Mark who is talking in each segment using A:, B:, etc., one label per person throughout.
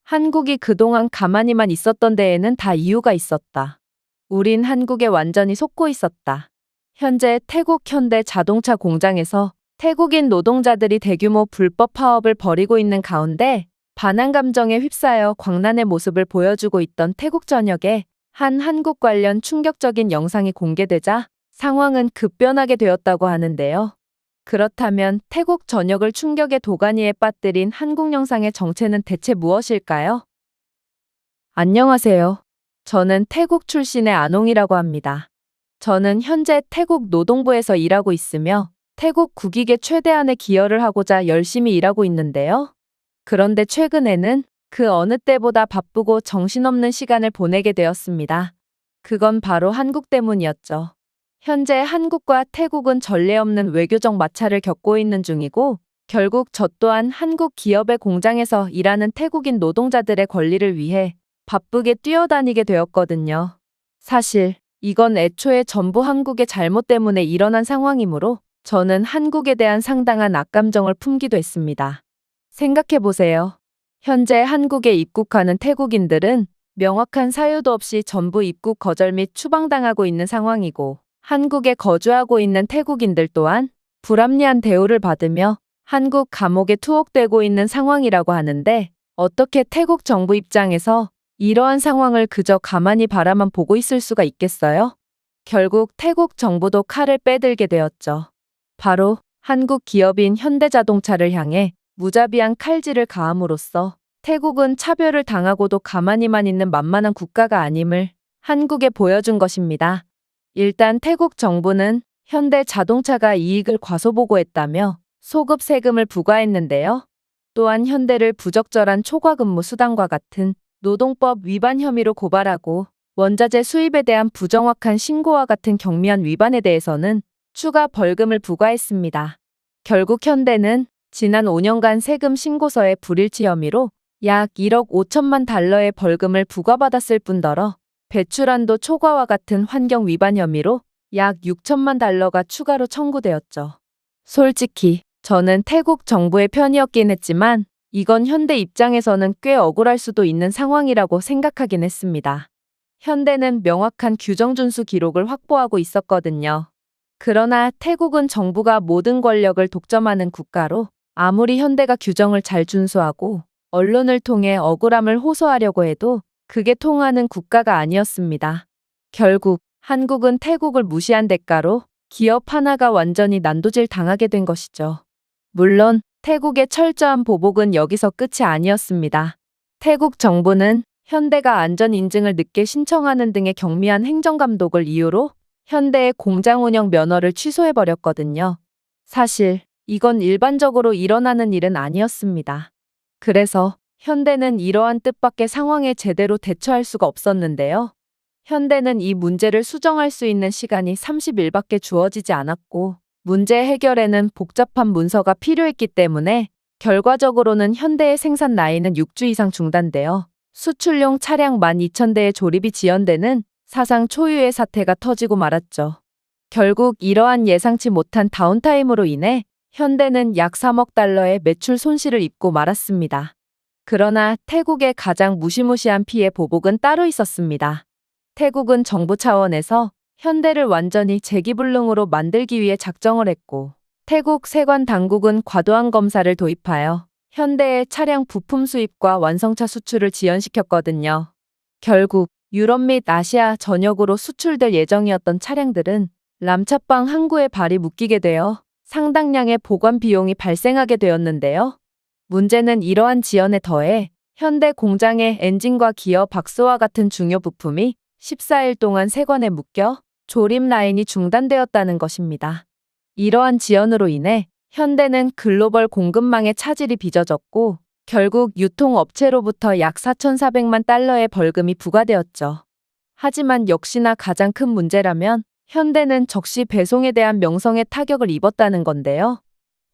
A: 한국이 그동안 가만히만 있었던 데에는 다 이유가 있었다. 우린 한국에 완전히 속고 있었다. 현재 태국 현대 자동차 공장에서 태국인 노동자들이 대규모 불법 파업을 벌이고 있는 가운데 반한 감정에 휩싸여 광란의 모습을 보여주고 있던 태국 전역에 한 한국 관련 충격적인 영상이 공개되자 상황은 급변하게 되었다고 하는데요. 그렇다면 태국 전역을 충격의 도가니에 빠뜨린 한국 영상의 정체는 대체 무엇일까요? 안녕하세요. 저는 태국 출신의 안홍이라고 합니다. 저는 현재 태국 노동부에서 일하고 있으며 태국 국익에 최대한의 기여를 하고자 열심히 일하고 있는데요. 그런데 최근에는 그 어느 때보다 바쁘고 정신없는 시간을 보내게 되었습니다. 그건 바로 한국 때문이었죠. 현재 한국과 태국은 전례 없는 외교적 마찰을 겪고 있는 중이고 결국 저 또한 한국 기업의 공장에서 일하는 태국인 노동자들의 권리를 위해 바쁘게 뛰어다니게 되었거든요. 사실 이건 애초에 전부 한국의 잘못 때문에 일어난 상황이므로 저는 한국에 대한 상당한 악감정을 품기도 했습니다. 생각해보세요. 현재 한국에 입국하는 태국인들은 명확한 사유도 없이 전부 입국 거절 및 추방당하고 있는 상황이고 한국에 거주하고 있는 태국인들 또한 불합리한 대우를 받으며 한국 감옥에 투옥되고 있는 상황이라고 하는데 어떻게 태국 정부 입장에서 이러한 상황을 그저 가만히 바라만 보고 있을 수가 있겠어요? 결국 태국 정부도 칼을 빼들게 되었죠. 바로 한국 기업인 현대자동차를 향해 무자비한 칼질을 가함으로써 태국은 차별을 당하고도 가만히만 있는 만만한 국가가 아님을 한국에 보여준 것입니다. 일단 태국 정부는 현대자동차가 이익을 과소보고했다며 소급 세금을 부과했는데요. 또한 현대를 부적절한 초과근무 수당과 같은 노동법 위반 혐의로 고발하고 원자재 수입에 대한 부정확한 신고와 같은 경미한 위반에 대해서는 추가 벌금을 부과했습니다. 결국 현대는 지난 5년간 세금 신고서의 불일치 혐의로 약 1억 5천만 달러의 벌금을 부과받았을 뿐더러 배출한도 초과와 같은 환경 위반 혐의로 약 6천만 달러가 추가로 청구되었죠. 솔직히 저는 태국 정부의 편이었긴 했지만 이건 현대 입장에서는 꽤 억울할 수도 있는 상황이라고 생각하긴 했습니다. 현대는 명확한 규정 준수 기록을 확보하고 있었거든요. 그러나 태국은 정부가 모든 권력을 독점하는 국가로 아무리 현대가 규정을 잘 준수하고 언론을 통해 억울함을 호소하려고 해도 그게 통하는 국가가 아니었습니다. 결국 한국은 태국을 무시한 대가로 기업 하나가 완전히 난도질 당하게 된 것이죠. 물론 태국의 철저한 보복은 여기서 끝이 아니었습니다. 태국 정부는 현대가 안전 인증을 늦게 신청하는 등의 경미한 행정감독을 이유로 현대의 공장 운영 면허를 취소해버렸거든요. 사실 이건 일반적으로 일어나는 일은 아니었습니다. 그래서 현대는 이러한 뜻밖의 상황에 제대로 대처할 수가 없었는데요. 현대는 이 문제를 수정할 수 있는 시간이 30일밖에 주어지지 않았고 문제 해결에는 복잡한 문서가 필요했기 때문에 결과적으로는 현대의 생산 라인은 6주 이상 중단되어 수출용 차량 12,000대의 조립이 지연되는 사상 초유의 사태가 터지고 말았죠. 결국 이러한 예상치 못한 다운타임으로 인해 현대는 약 3억 달러의 매출 손실을 입고 말았습니다. 그러나 태국의 가장 무시무시한 피해 보복은 따로 있었습니다. 태국은 정부 차원에서 현대를 완전히 재기불능으로 만들기 위해 작정을 했고 태국 세관 당국은 과도한 검사를 도입하여 현대의 차량 부품 수입과 완성차 수출을 지연시켰거든요. 결국 유럽 및 아시아 전역으로 수출될 예정이었던 차량들은 람차방 항구에 발이 묶이게 되어 상당량의 보관 비용이 발생하게 되었는데요. 문제는 이러한 지연에 더해 현대 공장의 엔진과 기어 박스와 같은 중요 부품이 14일 동안 세관에 묶여 조립 라인이 중단되었다는 것입니다. 이러한 지연으로 인해 현대는 글로벌 공급망의 차질이 빚어졌고 결국 유통업체로부터 약 4,400만 달러의 벌금이 부과되었죠. 하지만 역시나 가장 큰 문제라면 현대는 적시 배송에 대한 명성에 타격을 입었다는 건데요.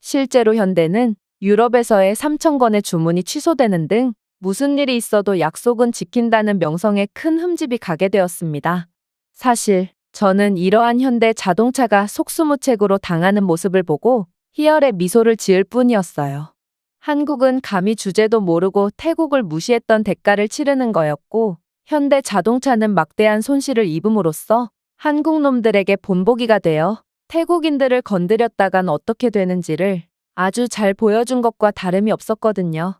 A: 실제로 현대는 유럽에서의 3,000건의 주문이 취소되는 등 무슨 일이 있어도 약속은 지킨다는 명성에 큰 흠집이 가게 되었습니다. 사실 저는 이러한 현대 자동차가 속수무책으로 당하는 모습을 보고 희열의 미소를 지을 뿐이었어요. 한국은 감히 주제도 모르고 태국을 무시했던 대가를 치르는 거였고, 현대 자동차는 막대한 손실을 입음으로써 한국 놈들에게 본보기가 되어 태국인들을 건드렸다간 어떻게 되는지를 아주 잘 보여준 것과 다름이 없었거든요.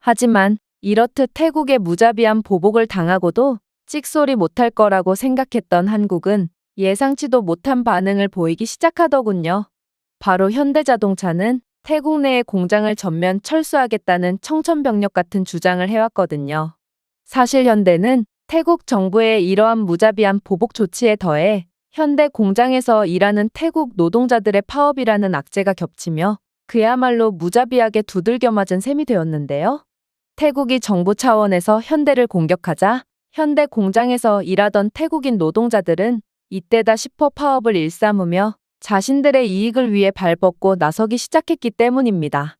A: 하지만 이렇듯 태국의 무자비한 보복을 당하고도 찍소리 못할 거라고 생각했던 한국은 예상치도 못한 반응을 보이기 시작하더군요. 바로 현대자동차는 태국 내의 공장을 전면 철수하겠다는 청천벽력 같은 주장을 해왔거든요. 사실 현대는 태국 정부의 이러한 무자비한 보복 조치에 더해 현대 공장에서 일하는 태국 노동자들의 파업이라는 악재가 겹치며 그야말로 무자비하게 두들겨 맞은 셈이 되었는데요. 태국이 정부 차원에서 현대를 공격하자 현대 공장에서 일하던 태국인 노동자들은 이때다 싶어 파업을 일삼으며 자신들의 이익을 위해 발벗고 나서기 시작했기 때문입니다.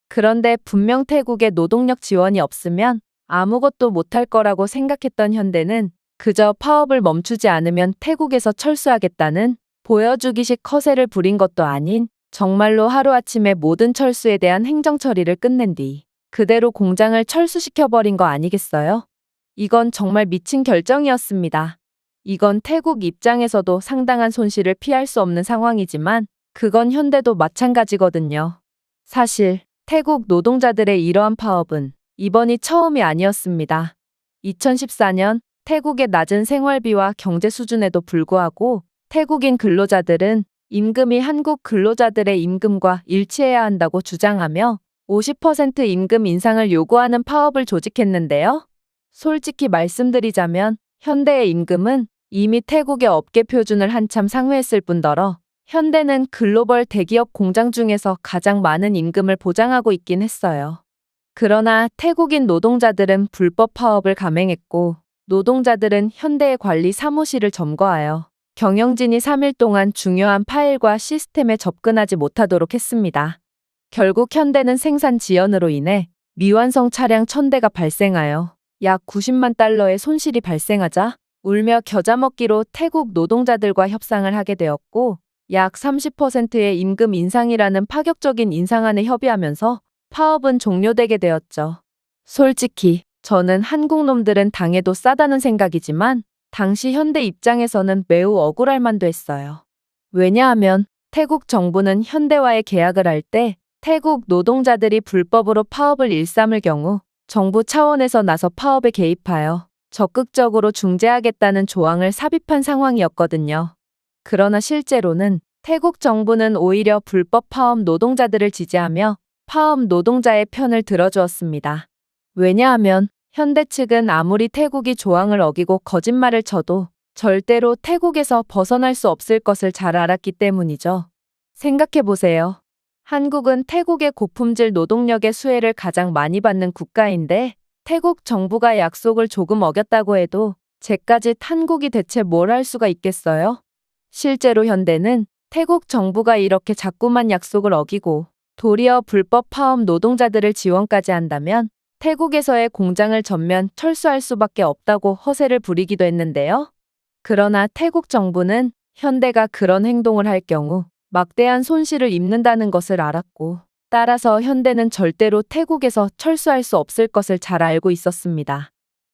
A: 그런데 분명 태국의 노동력 지원이 없으면 아무것도 못할 거라고 생각했던 현대는 그저 파업을 멈추지 않으면 태국에서 철수하겠다는 보여주기식 허세를 부린 것도 아닌 정말로 하루아침에 모든 철수에 대한 행정 처리를 끝낸 뒤 그대로 공장을 철수시켜버린 거 아니겠어요? 이건 정말 미친 결정이었습니다. 이건 태국 입장에서도 상당한 손실을 피할 수 없는 상황이지만 그건 현대도 마찬가지거든요. 사실 태국 노동자들의 이러한 파업은 이번이 처음이 아니었습니다. 2014년 태국의 낮은 생활비와 경제 수준에도 불구하고 태국인 근로자들은 임금이 한국 근로자들의 임금과 일치해야 한다고 주장하며 50% 임금 인상을 요구하는 파업을 조직했는데요. 솔직히 말씀드리자면 현대의 임금은 이미 태국의 업계 표준을 한참 상회했을 뿐더러 현대는 글로벌 대기업 공장 중에서 가장 많은 임금을 보장하고 있긴 했어요. 그러나 태국인 노동자들은 불법 파업을 감행했고 노동자들은 현대의 관리 사무실을 점거하여 경영진이 3일 동안 중요한 파일과 시스템에 접근하지 못하도록 했습니다. 결국 현대는 생산 지연으로 인해 미완성 차량 1000대가 발생하여 약 90만 달러의 손실이 발생하자 울며 겨자 먹기로 태국 노동자들과 협상을 하게 되었고 약 30%의 임금 인상이라는 파격적인 인상안에 협의하면서 파업은 종료되게 되었죠. 솔직히 저는 한국 놈들은 당해도 싸다는 생각이지만 당시 현대 입장에서는 매우 억울할 만도 했어요. 왜냐하면 태국 정부는 현대와의 계약을 할 때 태국 노동자들이 불법으로 파업을 일삼을 경우 정부 차원에서 나서 파업에 개입하여 적극적으로 중재하겠다는 조항을 삽입한 상황이었거든요. 그러나 실제로는 태국 정부는 오히려 불법 파업 노동자들을 지지하며 파업 노동자의 편을 들어주었습니다. 왜냐하면 현대 측은 아무리 태국이 조항을 어기고 거짓말을 쳐도 절대로 태국에서 벗어날 수 없을 것을 잘 알았기 때문이죠. 생각해보세요. 한국은 태국의 고품질 노동력의 수혜를 가장 많이 받는 국가인데 태국 정부가 약속을 조금 어겼다고 해도 쟤까짓 한국이 대체 뭘 할 수가 있겠어요? 실제로 현대는 태국 정부가 이렇게 자꾸만 약속을 어기고 도리어 불법 파업 노동자들을 지원까지 한다면 태국에서의 공장을 전면 철수할 수밖에 없다고 허세를 부리기도 했는데요. 그러나 태국 정부는 현대가 그런 행동을 할 경우 막대한 손실을 입는다는 것을 알았고 따라서 현대는 절대로 태국에서 철수할 수 없을 것을 잘 알고 있었습니다.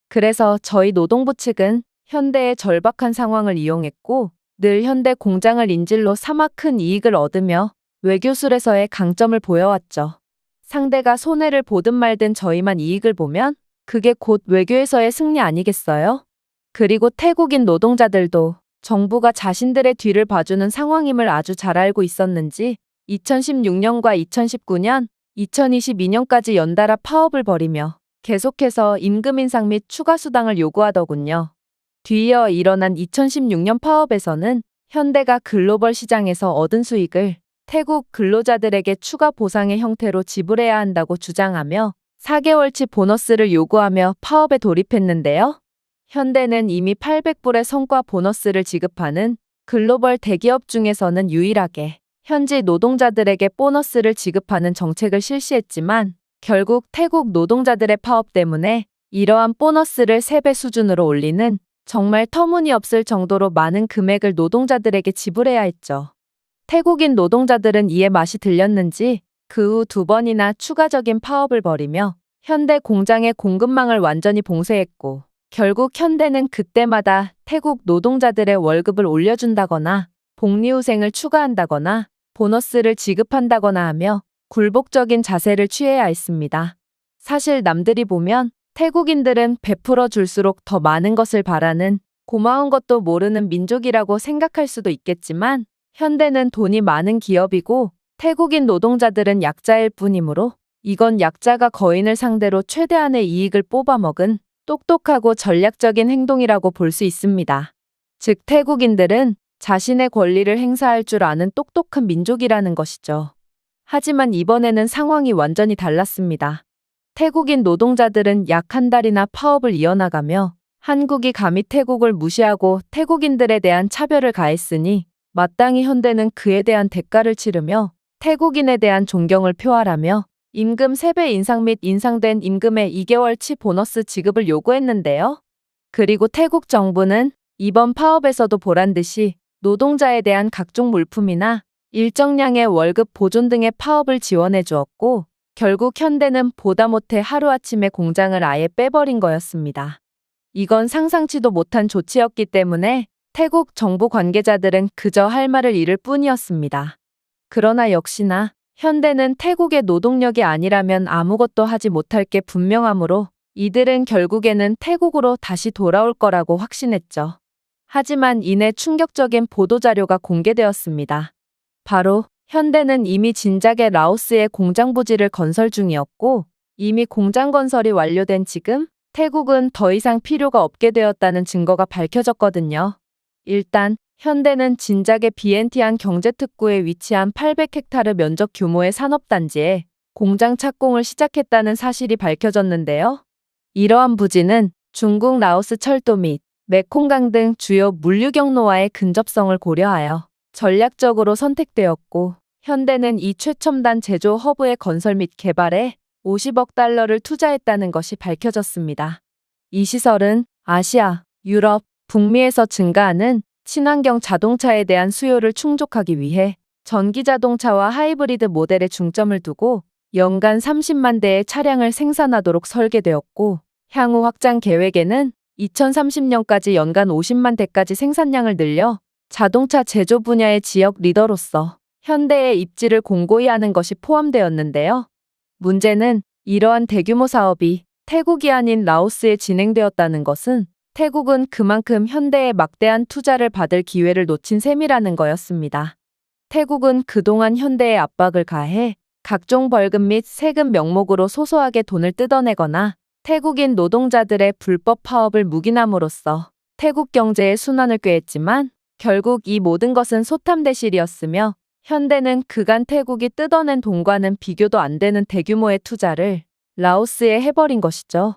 A: 그래서 저희 노동부 측은 현대의 절박한 상황을 이용했고 늘 현대 공장을 인질로 삼아 큰 이익을 얻으며 외교술에서의 강점을 보여왔죠. 상대가 손해를 보든 말든 저희만 이익을 보면 그게 곧 외교에서의 승리 아니겠어요? 그리고 태국인 노동자들도 정부가 자신들의 뒤를 봐주는 상황임을 아주 잘 알고 있었는지 2016년과 2019년, 2022년까지 연달아 파업을 벌이며 계속해서 임금 인상 및 추가 수당을 요구하더군요. 뒤이어 일어난 2016년 파업에서는 현대가 글로벌 시장에서 얻은 수익을 태국 근로자들에게 추가 보상의 형태로 지불해야 한다고 주장하며 4개월치 보너스를 요구하며 파업에 돌입했는데요. 현대는 이미 800불의 성과 보너스를 지급하는 글로벌 대기업 중에서는 유일하게 현지 노동자들에게 보너스를 지급하는 정책을 실시했지만 결국 태국 노동자들의 파업 때문에 이러한 보너스를 3배 수준으로 올리는 정말 터무니없을 정도로 많은 금액을 노동자들에게 지불해야 했죠. 태국인 노동자들은 이에 맛이 들렸는지 그 후 두 번이나 추가적인 파업을 벌이며 현대 공장의 공급망을 완전히 봉쇄했고, 결국 현대는 그때마다 태국 노동자들의 월급을 올려준다거나 복리후생을 추가한다거나 보너스를 지급한다거나 하며 굴복적인 자세를 취해야 했습니다. 사실 남들이 보면 태국인들은 베풀어 줄수록 더 많은 것을 바라는 고마운 것도 모르는 민족이라고 생각할 수도 있겠지만, 현대는 돈이 많은 기업이고 태국인 노동자들은 약자일 뿐이므로 이건 약자가 거인을 상대로 최대한의 이익을 뽑아먹은 똑똑하고 전략적인 행동이라고 볼 수 있습니다. 즉, 태국인들은 자신의 권리를 행사할 줄 아는 똑똑한 민족이라는 것이죠. 하지만 이번에는 상황이 완전히 달랐습니다. 태국인 노동자들은 약 한 달이나 파업을 이어나가며 한국이 감히 태국을 무시하고 태국인들에 대한 차별을 가했으니 마땅히 현대는 그에 대한 대가를 치르며 태국인에 대한 존경을 표하라며 임금 3배 인상 및 인상된 임금의 2개월치 보너스 지급을 요구했는데요. 그리고 태국 정부는 이번 파업에서도 보란듯이 노동자에 대한 각종 물품이나 일정량의 월급 보존 등의 파업을 지원해 주었고, 결국 현대는 보다 못해 하루아침에 공장을 아예 빼버린 거였습니다. 이건 상상치도 못한 조치였기 때문에 태국 정부 관계자들은 그저 할 말을 잃을 뿐이었습니다. 그러나 역시나 현대는 태국의 노동력이 아니라면 아무것도 하지 못할 게 분명하므로 이들은 결국에는 태국으로 다시 돌아올 거라고 확신했죠. 하지만 이내 충격적인 보도자료가 공개되었습니다. 바로 현대는 이미 진작에 라오스에 공장 부지를 건설 중이었고, 이미 공장 건설이 완료된 지금 태국은 더 이상 필요가 없게 되었다는 증거가 밝혀졌거든요. 일단 현대는 진작에 비엔티안 경제특구에 위치한 800헥타르 면적 규모의 산업단지에 공장 착공을 시작했다는 사실이 밝혀졌는데요. 이러한 부지는 중국 라오스 철도 및 메콩강 등 주요 물류 경로와의 근접성을 고려하여 전략적으로 선택되었고, 현대는 이 최첨단 제조 허브의 건설 및 개발에 50억 달러를 투자했다는 것이 밝혀졌습니다. 이 시설은 아시아, 유럽, 북미에서 증가하는 친환경 자동차에 대한 수요를 충족하기 위해 전기자동차와 하이브리드 모델에 중점을 두고 연간 30만 대의 차량을 생산하도록 설계되었고, 향후 확장 계획에는 2030년까지 연간 50만 대까지 생산량을 늘려 자동차 제조 분야의 지역 리더로서 현대의 입지를 공고히 하는 것이 포함되었는데요. 문제는 이러한 대규모 사업이 태국이 아닌 라오스에 진행되었다는 것은 태국은 그만큼 현대에 막대한 투자를 받을 기회를 놓친 셈이라는 거였습니다. 태국은 그동안 현대에 압박을 가해 각종 벌금 및 세금 명목으로 소소하게 돈을 뜯어내거나 태국인 노동자들의 불법 파업을 묵인함으로써 태국 경제의 순환을 꾀했지만, 결국 이 모든 것은 소탐대실이었으며 현대는 그간 태국이 뜯어낸 돈과는 비교도 안 되는 대규모의 투자를 라오스에 해버린 것이죠.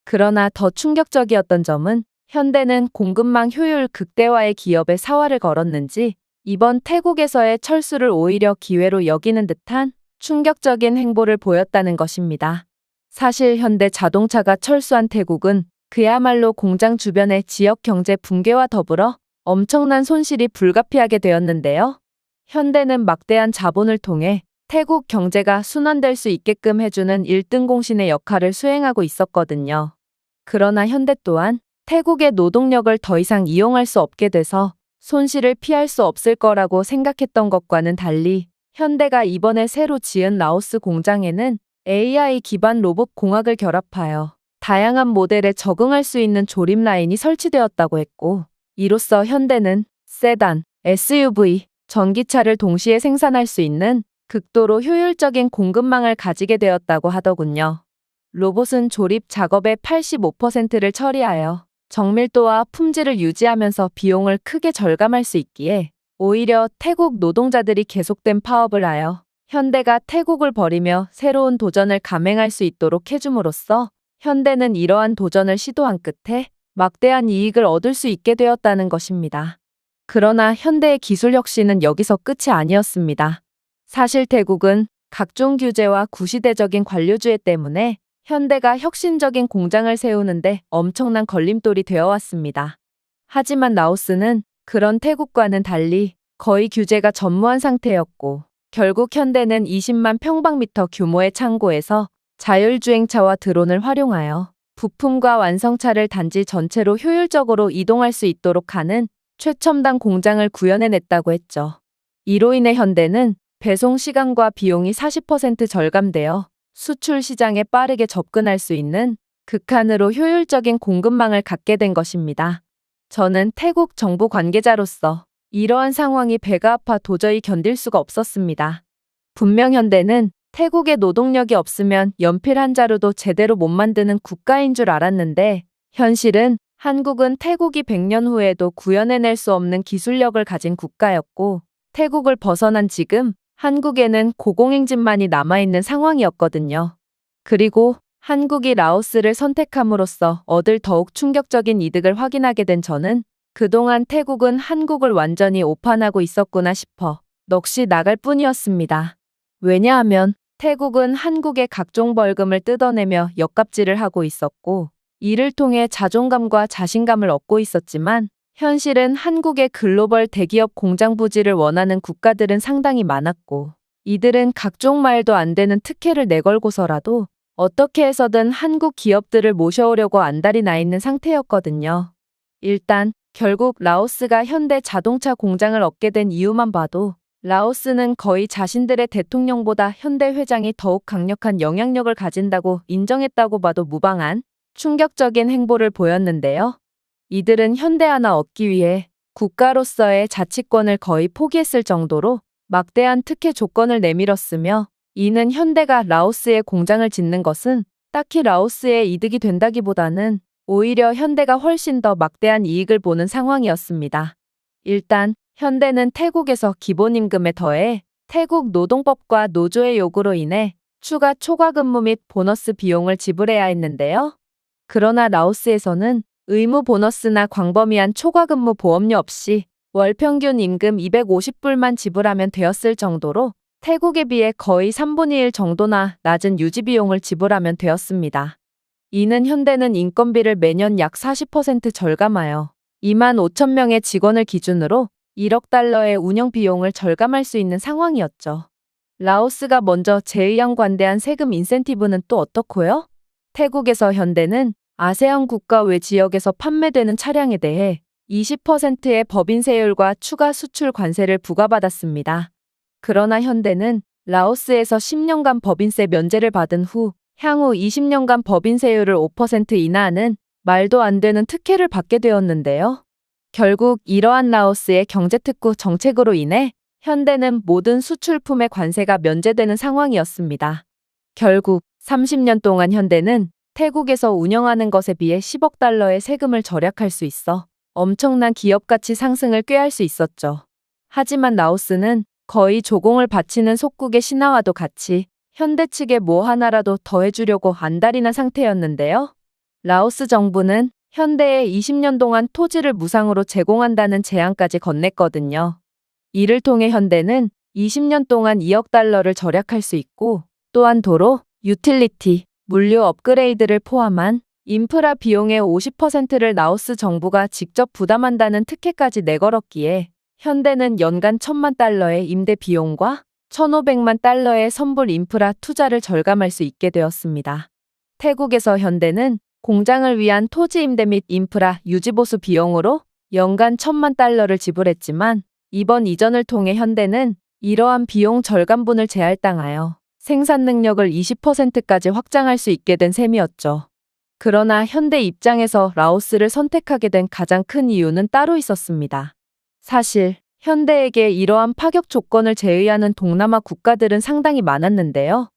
A: 그러나 더 충격적이었던 점은 현대는 공급망 효율 극대화의 기업에 사활을 걸었는지 이번 태국에서의 철수를 오히려 기회로 여기는 듯한 충격적인 행보를 보였다는 것입니다. 사실 현대 자동차가 철수한 태국은 그야말로 공장 주변의 지역 경제 붕괴와 더불어 엄청난 손실이 불가피하게 되었는데요. 현대는 막대한 자본을 통해 태국 경제가 순환될 수 있게끔 해주는 1등 공신의 역할을 수행하고 있었거든요. 그러나 현대 또한 태국의 노동력을 더 이상 이용할 수 없게 돼서 손실을 피할 수 없을 거라고 생각했던 것과는 달리 현대가 이번에 새로 지은 라오스 공장에는 AI 기반 로봇 공학을 결합하여 다양한 모델에 적응할 수 있는 조립 라인이 설치되었다고 했고, 이로써 현대는 세단, SUV, 전기차를 동시에 생산할 수 있는 극도로 효율적인 공급망을 가지게 되었다고 하더군요. 로봇은 조립 작업의 85%를 처리하여 정밀도와 품질을 유지하면서 비용을 크게 절감할 수 있기에 오히려 태국 노동자들이 계속된 파업을 하여 현대가 태국을 버리며 새로운 도전을 감행할 수 있도록 해줌으로써 현대는 이러한 도전을 시도한 끝에 막대한 이익을 얻을 수 있게 되었다는 것입니다. 그러나 현대의 기술 혁신은 여기서 끝이 아니었습니다. 사실 태국은 각종 규제와 구시대적인 관료주의 때문에 현대가 혁신적인 공장을 세우는데 엄청난 걸림돌이 되어 왔습니다. 하지만 라오스는 그런 태국과는 달리 거의 규제가 전무한 상태였고, 결국 현대는 20만 평방미터 규모의 창고에서 자율주행차와 드론을 활용하여 부품과 완성차를 단지 전체로 효율적으로 이동할 수 있도록 하는 최첨단 공장을 구현해냈다고 했죠. 이로 인해 현대는 배송 시간과 비용이 40% 절감되어 수출 시장에 빠르게 접근할 수 있는 극한으로 효율적인 공급망을 갖게 된 것입니다. 저는 태국 정부 관계자로서 이러한 상황이 배가 아파 도저히 견딜 수가 없었습니다. 분명 현대는 태국의 노동력이 없으면 연필 한 자루도 제대로 못 만드는 국가인 줄 알았는데 현실은 한국은 태국이 100년 후에도 구현해낼 수 없는 기술력을 가진 국가였고 태국을 벗어난 지금 한국에는 고공행진만이 남아있는 상황이었거든요. 그리고 한국이 라오스를 선택함으로써 얻을 더욱 충격적인 이득을 확인하게 된 저는 그동안 태국은 한국을 완전히 오판하고 있었구나 싶어 넋이 나갈 뿐이었습니다. 왜냐하면 태국은 한국의 각종 벌금을 뜯어내며 역갑질을 하고 있었고 이를 통해 자존감과 자신감을 얻고 있었지만 현실은 한국의 글로벌 대기업 공장 부지를 원하는 국가들은 상당히 많았고 이들은 각종 말도 안 되는 특혜를 내걸고서라도 어떻게 해서든 한국 기업들을 모셔오려고 안달이 나 있는 상태였거든요. 일단 결국 라오스가 현대 자동차 공장을 얻게 된 이유만 봐도 라오스는 거의 자신들의 대통령보다 현대 회장이 더욱 강력한 영향력을 가진다고 인정했다고 봐도 무방한 충격적인 행보를 보였는데요. 이들은 현대 하나 얻기 위해 국가로서의 자치권을 거의 포기했을 정도로 막대한 특혜 조건을 내밀었으며 이는 현대가 라오스에 공장을 짓는 것은 딱히 라오스의 이득이 된다기보다는 오히려 현대가 훨씬 더 막대한 이익을 보는 상황이었습니다. 일단 현대는 태국에서 기본임금에 더해 태국 노동법과 노조의 요구로 인해 추가 초과근무 및 보너스 비용을 지불해야 했는데요. 그러나 라오스에서는 의무 보너스나 광범위한 초과근무 보험료 없이 월 평균 임금 250불만 지불하면 되었을 정도로 태국에 비해 거의 3분의 1 정도나 낮은 유지비용을 지불하면 되었습니다. 이는 현대는 인건비를 매년 약 40% 절감하여 2만 5천 명의 직원을 기준으로 1억 달러의 운영 비용을 절감할 수 있는 상황이었죠. 라오스가 먼저 제의양관대한 세금 인센티브는 또 어떻고요? 태국에서 현대는 아세안 국가 외 지역에서 판매되는 차량에 대해 20%의 법인세율과 추가 수출 관세를 부과받았습니다. 그러나 현대는 라오스에서 10년간 법인세 면제를 받은 후 향후 20년간 법인세율을 5% 인하하는 말도 안 되는 특혜를 받게 되었는데요. 결국 이러한 라오스의 경제특구 정책으로 인해 현대는 모든 수출품의 관세가 면제되는 상황이었습니다. 결국 30년 동안 현대는 태국에서 운영하는 것에 비해 10억 달러의 세금을 절약할 수 있어 엄청난 기업가치 상승을 꾀할 수 있었죠. 하지만 라오스는 거의 조공을 바치는 속국의 신하와도 같이 현대 측에 뭐 하나라도 더해주려고 안달이 난 상태였는데요. 라오스 정부는 현대에 20년 동안 토지를 무상으로 제공한다는 제안까지 건넸거든요. 이를 통해 현대는 20년 동안 2억 달러를 절약할 수 있고 또한 도로, 유틸리티, 물류 업그레이드를 포함한 인프라 비용의 50%를 라오스 정부가 직접 부담한다는 특혜까지 내걸었기에 현대는 연간 1,000만 달러의 임대 비용과 1,500만 달러의 선불 인프라 투자를 절감할 수 있게 되었습니다. 태국에서 현대는 공장을 위한 토지 임대 및 인프라 유지보수 비용으로 연간 1,000만 달러를 지불했지만 이번 이전을 통해 현대는 이러한 비용 절감분을 제할당하여 생산 능력을 20%까지 확장할 수 있게 된 셈이었죠. 그러나 현대 입장에서 라오스를 선택하게 된 가장 큰 이유는 따로 있었습니다. 사실 현대에게 이러한 파격 조건을 제의하는 동남아 국가들은 상당히 많았는데요.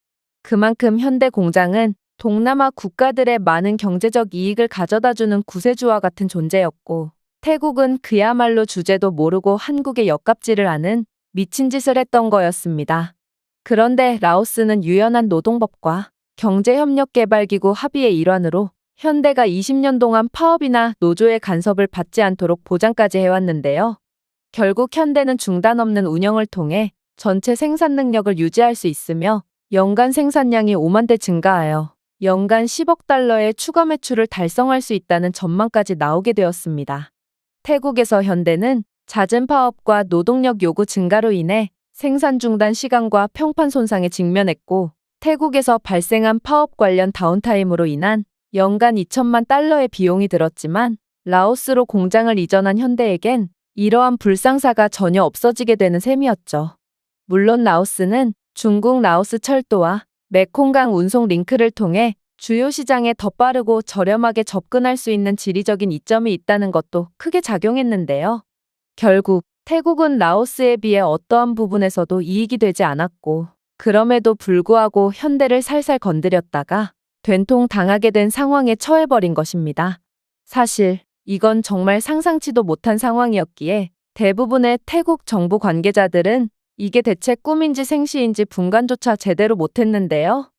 A: 그만큼 현대 공장은 동남아 국가들의 많은 경제적 이익을 가져다주는 구세주와 같은 존재였고 태국은 그야말로 주제도 모르고 한국의 역갑질을 하는 미친 짓을 했던 거였습니다. 그런데 라오스는 유연한 노동법과 경제협력개발기구 합의의 일환으로 현대가 20년 동안 파업이나 노조의 간섭을 받지 않도록 보장까지 해왔는데요. 결국 현대는 중단 없는 운영을 통해 전체 생산 능력을 유지할 수 있으며 연간 생산량이 5만 대 증가하여 연간 10억 달러의 추가 매출을 달성할 수 있다는 전망까지 나오게 되었습니다. 태국에서 현대는 잦은 파업과 노동력 요구 증가로 인해 생산 중단 시간과 평판 손상에 직면했고, 태국에서 발생한 파업 관련 다운타임으로 인한 연간 2천만 달러의 비용이 들었지만, 라오스로 공장을 이전한 현대에겐 이러한 불상사가 전혀 없어지게 되는 셈이었죠. 물론 라오스는 중국 라오스 철도와 메콩강 운송 링크를 통해 주요 시장에 더 빠르고 저렴하게 접근할 수 있는 지리적인 이점이 있다는 것도 크게 작용했는데요. 결국 태국은 라오스에 비해 어떠한 부분에서도 이익이 되지 않았고, 그럼에도 불구하고 현대를 살살 건드렸다가 된통 당하게 된 상황에 처해버린 것입니다. 사실 이건 정말 상상치도 못한 상황이었기에 대부분의 태국 정부 관계자들은 이게 대체 꿈인지 생시인지 분간조차 제대로 못했는데요.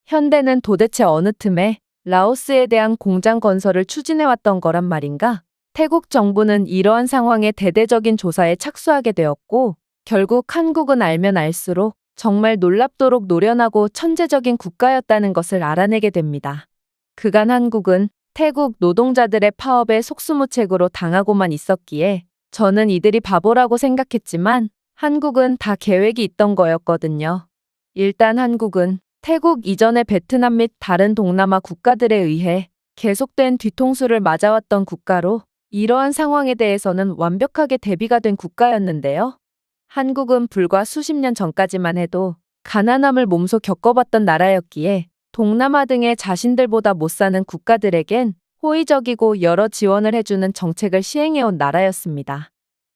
A: 현대는 도대체 어느 틈에 라오스에 대한 공장 건설을 추진해왔던 거란 말인가? 태국 정부는 이러한 상황에 대대적인 조사에 착수하게 되었고, 결국 한국은 알면 알수록 정말 놀랍도록 노련하고 천재적인 국가였다는 것을 알아내게 됩니다. 그간 한국은 태국 노동자들의 파업에 속수무책으로 당하고만 있었기에 저는 이들이 바보라고 생각했지만 한국은 다 계획이 있던 거였거든요. 일단 한국은 태국 이전의 베트남 및 다른 동남아 국가들에 의해 계속된 뒤통수를 맞아왔던 국가로 이러한 상황에 대해서는 완벽하게 대비가 된 국가였는데요. 한국은 불과 수십 년 전까지만 해도 가난함을 몸소 겪어봤던 나라였기에 동남아 등의 자신들보다 못 사는 국가들에겐 호의적이고 여러 지원을 해주는 정책을 시행해온 나라였습니다.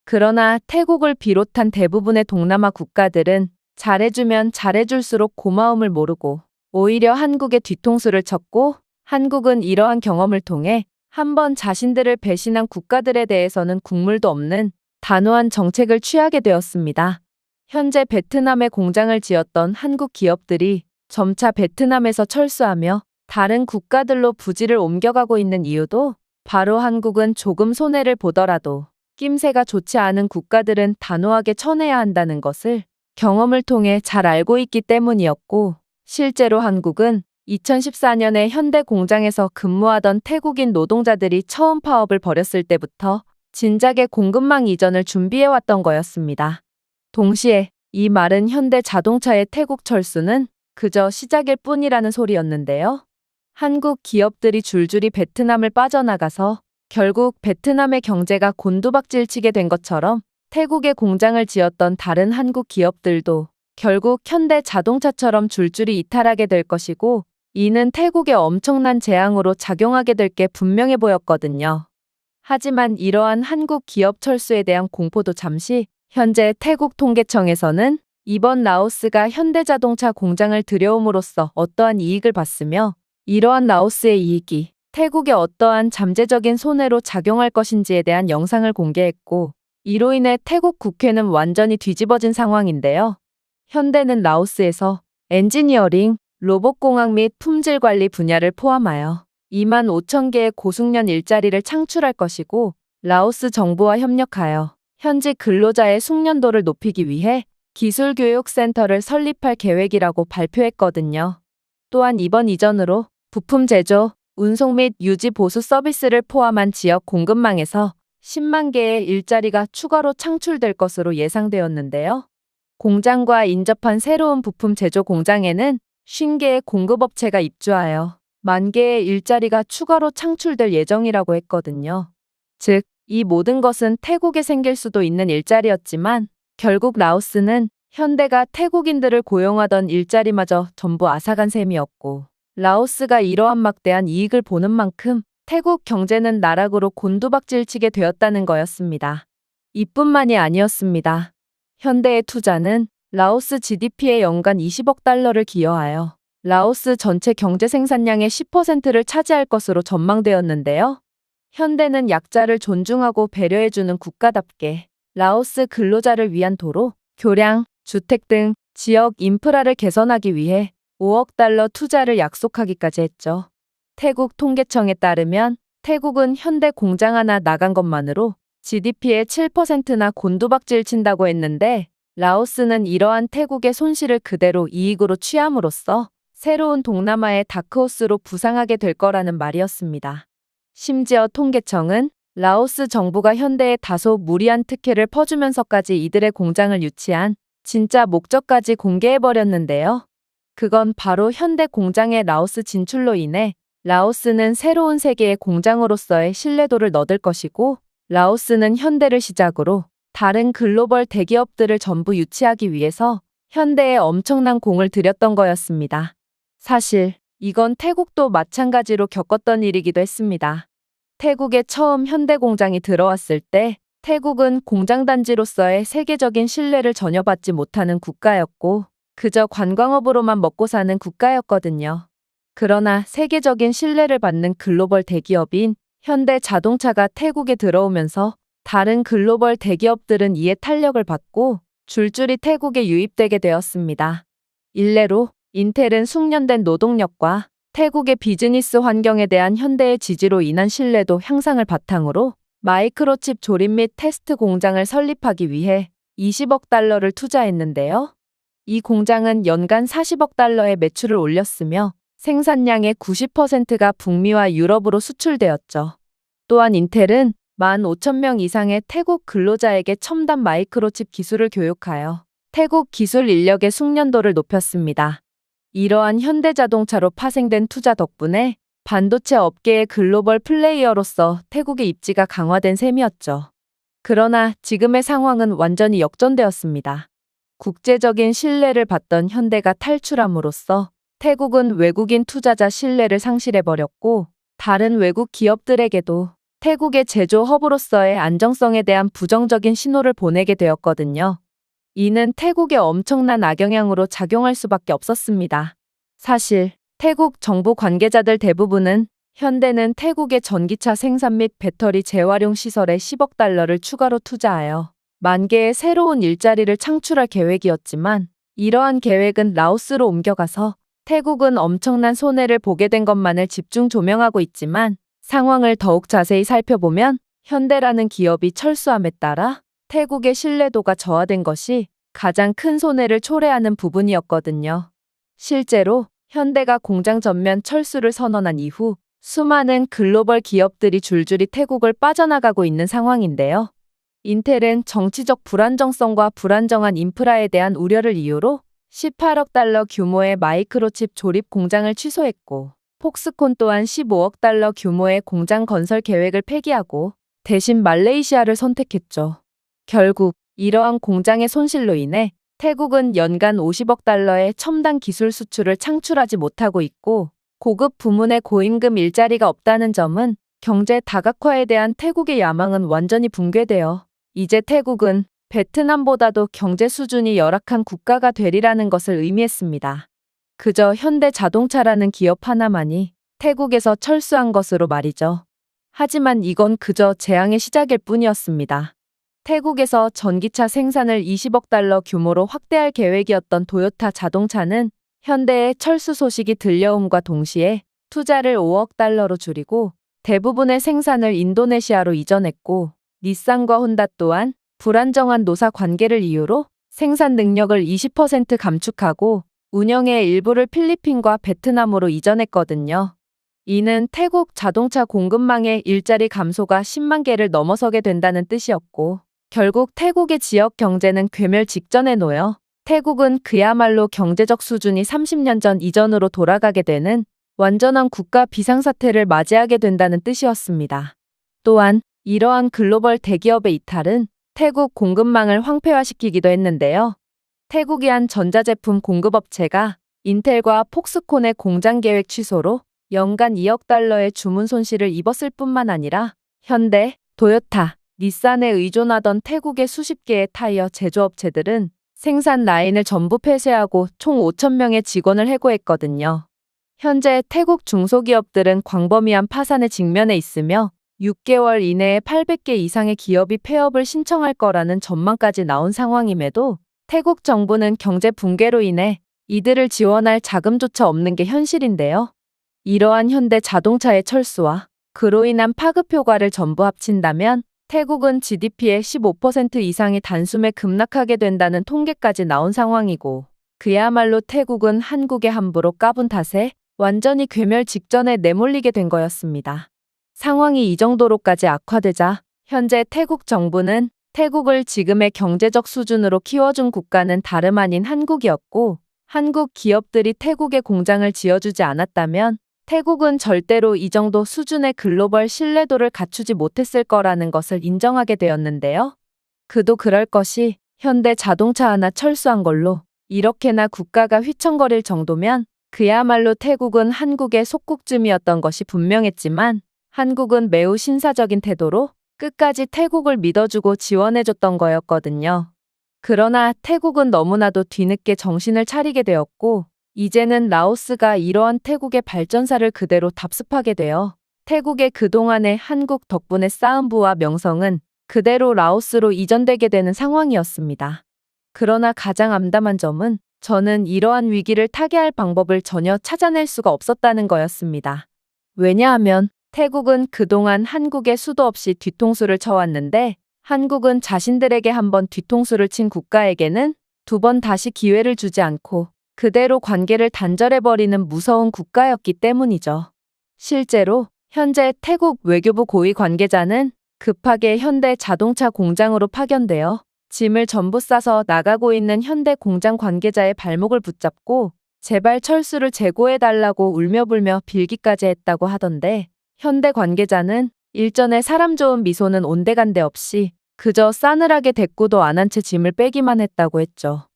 A: 그러나 태국을 비롯한 대부분의 동남아 국가들은 잘해주면 잘해줄수록 고마움을 모르고 오히려 한국의 뒤통수를 쳤고, 한국은 이러한 경험을 통해 한번 자신들을 배신한 국가들에 대해서는 국물도 없는 단호한 정책을 취하게 되었습니다. 현재 베트남에 공장을 지었던 한국 기업들이 점차 베트남에서 철수하며 다른 국가들로 부지를 옮겨가고 있는 이유도 바로 한국은 조금 손해를 보더라도 낌새가 좋지 않은 국가들은 단호하게 쳐내야 한다는 것을 경험을 통해 잘 알고 있기 때문이었고, 실제로 한국은 2014년에 현대 공장에서 근무하던 태국인 노동자들이 처음 파업을 벌였을 때부터 진작에 공급망 이전을 준비해왔던 거였습니다. 동시에 이 말은 현대 자동차의 태국 철수는 그저 시작일 뿐이라는 소리였는데요. 한국 기업들이 줄줄이 베트남을 빠져나가서 결국 베트남의 경제가 곤두박질치게 된 것처럼 태국에 공장을 지었던 다른 한국 기업들도 결국 현대 자동차처럼 줄줄이 이탈하게 될 것이고, 이는 태국에 엄청난 재앙으로 작용하게 될 게 분명해 보였거든요. 하지만 이러한 한국 기업 철수에 대한 공포도 잠시, 현재 태국 통계청에서는 이번 라오스가 현대자동차 공장을 들여옴으로써 어떠한 이익을 봤으며, 이러한 라오스의 이익이 태국에 어떠한 잠재적인 손해로 작용할 것인지에 대한 영상을 공개했고, 이로 인해 태국 국회는 완전히 뒤집어진 상황인데요. 현대는 라오스에서 엔지니어링, 로봇공학 및 품질관리 분야를 포함하여 2만 5천 개의 고숙련 일자리를 창출할 것이고, 라오스 정부와 협력하여 현지 근로자의 숙련도를 높이기 위해 기술교육센터를 설립할 계획이라고 발표했거든요. 또한 이번 이전으로 부품 제조, 운송 및 유지 보수 서비스를 포함한 지역 공급망에서 10만 개의 일자리가 추가로 창출될 것으로 예상되었는데요. 공장과 인접한 새로운 부품 제조 공장에는 50개의 공급업체가 입주하여 1만 개의 일자리가 추가로 창출될 예정이라고 했거든요. 즉, 이 모든 것은 태국에 생길 수도 있는 일자리였지만 결국 라오스는 현대가 태국인들을 고용하던 일자리마저 전부 앗아간 셈이었고, 라오스가 이러한 막대한 이익을 보는 만큼 태국 경제는 나락으로 곤두박질치게 되었다는 거였습니다. 이뿐만이 아니었습니다. 현대의 투자는 라오스 GDP에 연간 20억 달러를 기여하여 라오스 전체 경제 생산량의 10%를 차지할 것으로 전망되었는데요. 현대는 약자를 존중하고 배려해주는 국가답게 라오스 근로자를 위한 도로, 교량, 주택 등 지역 인프라를 개선하기 위해 5억 달러 투자를 약속하기까지 했죠. 태국 통계청에 따르면 태국은 현대 공장 하나 나간 것만으로 GDP의 7%나 곤두박질 친다고 했는데, 라오스는 이러한 태국의 손실을 그대로 이익으로 취함으로써 새로운 동남아의 다크호스로 부상하게 될 거라는 말이었습니다. 심지어 통계청은 라오스 정부가 현대에 다소 무리한 특혜를 퍼주면서까지 이들의 공장을 유치한 진짜 목적까지 공개해버렸는데요. 그건 바로 현대 공장의 라오스 진출로 인해 라오스는 새로운 세계의 공장으로서의 신뢰도를 얻을 것이고, 라오스는 현대를 시작으로 다른 글로벌 대기업들을 전부 유치하기 위해서 현대에 엄청난 공을 들였던 거였습니다. 사실 이건 태국도 마찬가지로 겪었던 일이기도 했습니다. 태국에 처음 현대 공장이 들어왔을 때 태국은 공장단지로서의 세계적인 신뢰를 전혀 받지 못하는 국가였고, 그저 관광업으로만 먹고 사는 국가였거든요. 그러나 세계적인 신뢰를 받는 글로벌 대기업인 현대 자동차가 태국에 들어오면서 다른 글로벌 대기업들은 이에 탄력을 받고 줄줄이 태국에 유입되게 되었습니다. 일례로 인텔은 숙련된 노동력과 태국의 비즈니스 환경에 대한 현대의 지지로 인한 신뢰도 향상을 바탕으로 마이크로칩 조립 및 테스트 공장을 설립하기 위해 20억 달러를 투자했는데요. 이 공장은 연간 40억 달러의 매출을 올렸으며 생산량의 90%가 북미와 유럽으로 수출되었죠. 또한 인텔은 15,000명 이상의 태국 근로자에게 첨단 마이크로칩 기술을 교육하여 태국 기술 인력의 숙련도를 높였습니다. 이러한 현대자동차로 파생된 투자 덕분에 반도체 업계의 글로벌 플레이어로서 태국의 입지가 강화된 셈이었죠. 그러나 지금의 상황은 완전히 역전되었습니다. 국제적인 신뢰를 받던 현대가 탈출함으로써 태국은 외국인 투자자 신뢰를 상실해버렸고, 다른 외국 기업들에게도 태국의 제조 허브로서의 안정성에 대한 부정적인 신호를 보내게 되었거든요. 이는 태국에 엄청난 악영향으로 작용할 수밖에 없었습니다. 사실 태국 정부 관계자들 대부분은 현대는 태국의 전기차 생산 및 배터리 재활용 시설에 10억 달러를 추가로 투자하여 10,000개의 새로운 일자리를 창출할 계획이었지만, 이러한 계획은 라오스로 옮겨가서 태국은 엄청난 손해를 보게 된 것만을 집중 조명하고 있지만, 상황을 더욱 자세히 살펴보면 현대라는 기업이 철수함에 따라 태국의 신뢰도가 저하된 것이 가장 큰 손해를 초래하는 부분이었거든요. 실제로 현대가 공장 전면 철수를 선언한 이후 수많은 글로벌 기업들이 줄줄이 태국을 빠져나가고 있는 상황인데요. 인텔은 정치적 불안정성과 불안정한 인프라에 대한 우려를 이유로 18억 달러 규모의 마이크로칩 조립 공장을 취소했고, 폭스콘 또한 15억 달러 규모의 공장 건설 계획을 폐기하고 대신 말레이시아를 선택했죠. 결국 이러한 공장의 손실로 인해 태국은 연간 50억 달러의 첨단 기술 수출을 창출하지 못하고 있고, 고급 부문의 고임금 일자리가 없다는 점은 경제 다각화에 대한 태국의 야망은 완전히 붕괴되어 이제 태국은 베트남보다도 경제 수준이 열악한 국가가 되리라는 것을 의미했습니다. 그저 현대 자동차라는 기업 하나만이 태국에서 철수한 것으로 말이죠. 하지만 이건 그저 재앙의 시작일 뿐이었습니다. 태국에서 전기차 생산을 20억 달러 규모로 확대할 계획이었던 도요타 자동차는 현대의 철수 소식이 들려옴과 동시에 투자를 5억 달러로 줄이고 대부분의 생산을 인도네시아로 이전했고, 닛산과 혼다 또한 불안정한 노사 관계를 이유로 생산 능력을 20% 감축하고 운영의 일부를 필리핀과 베트남으로 이전했거든요. 이는 태국 자동차 공급망의 일자리 감소가 10만 개를 넘어서게 된다는 뜻이었고, 결국 태국의 지역 경제는 괴멸 직전에 놓여 태국은 그야말로 경제적 수준이 30년 전 이전으로 돌아가게 되는 완전한 국가 비상사태를 맞이하게 된다는 뜻이었습니다. 또한 이러한 글로벌 대기업의 이탈은 태국 공급망을 황폐화시키기도 했는데요. 태국의 한 전자제품 공급업체가 인텔과 폭스콘의 공장 계획 취소로 연간 2억 달러의 주문 손실을 입었을 뿐만 아니라 현대, 도요타, 닛산에 의존하던 태국의 수십 개의 타이어 제조업체들은 생산 라인을 전부 폐쇄하고 총 5,000명의 직원을 해고했거든요. 현재 태국 중소기업들은 광범위한 파산에 직면해 있으며 6개월 이내에 800개 이상의 기업이 폐업을 신청할 거라는 전망까지 나온 상황임에도 태국 정부는 경제 붕괴로 인해 이들을 지원할 자금조차 없는 게 현실인데요. 이러한 현대 자동차의 철수와 그로 인한 파급 효과를 전부 합친다면 태국은 GDP의 15% 이상이 단숨에 급락하게 된다는 통계까지 나온 상황이고, 그야말로 태국은 한국의 함부로 까분 탓에 완전히 괴멸 직전에 내몰리게 된 거였습니다. 상황이 이 정도로까지 악화되자 현재 태국 정부는 태국을 지금의 경제적 수준으로 키워준 국가는 다름 아닌 한국이었고, 한국 기업들이 태국에 공장을 지어주지 않았다면 태국은 절대로 이 정도 수준의 글로벌 신뢰도를 갖추지 못했을 거라는 것을 인정하게 되었는데요. 그도 그럴 것이 현대 자동차 하나 철수한 걸로 이렇게나 국가가 휘청거릴 정도면 그야말로 태국은 한국의 속국쯤이었던 것이 분명했지만 한국은 매우 신사적인 태도로 끝까지 태국을 믿어주고 지원해줬던 거였거든요. 그러나 태국은 너무나도 뒤늦게 정신을 차리게 되었고 이제는 라오스가 이러한 태국의 발전사를 그대로 답습하게 되어 태국의 그동안의 한국 덕분에 쌓은 부와 명성은 그대로 라오스로 이전되게 되는 상황이었습니다. 그러나 가장 암담한 점은 저는 이러한 위기를 타개할 방법을 전혀 찾아낼 수가 없었다는 거였습니다. 왜냐하면 태국은 그동안 한국에 수도 없이 뒤통수를 쳐왔는데 한국은 자신들에게 한 번 뒤통수를 친 국가에게는 두 번 다시 기회를 주지 않고 그대로 관계를 단절해버리는 무서운 국가였기 때문이죠. 실제로 현재 태국 외교부 고위 관계자는 급하게 현대 자동차 공장으로 파견되어 짐을 전부 싸서 나가고 있는 현대 공장 관계자의 발목을 붙잡고 제발 철수를 재고해달라고 울며불며 빌기까지 했다고 하던데 현대 관계자는 일전에 사람 좋은 미소는 온데간데 없이 그저 싸늘하게 대꾸도 안 한 채 짐을 빼기만 했다고 했죠.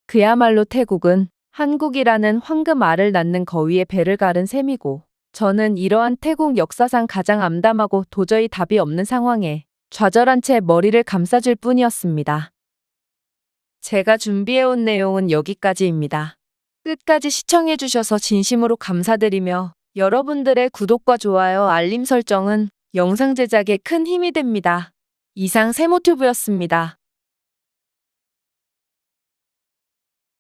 A: 그야말로 태국은 한국이라는 황금알을 낳는 거위에 배를 가른 셈이고 저는 이러한 태국 역사상 가장 암담하고 도저히 답이 없는 상황에 좌절한 채 머리를 감싸줄 뿐이었습니다. 제가 준비해온 내용은 여기까지입니다. 끝까지 시청해주셔서 진심으로 감사드리며 여러분들의 구독과 좋아요, 알림 설정은 영상 제작에 큰 힘이 됩니다. 이상 세모튜브였습니다.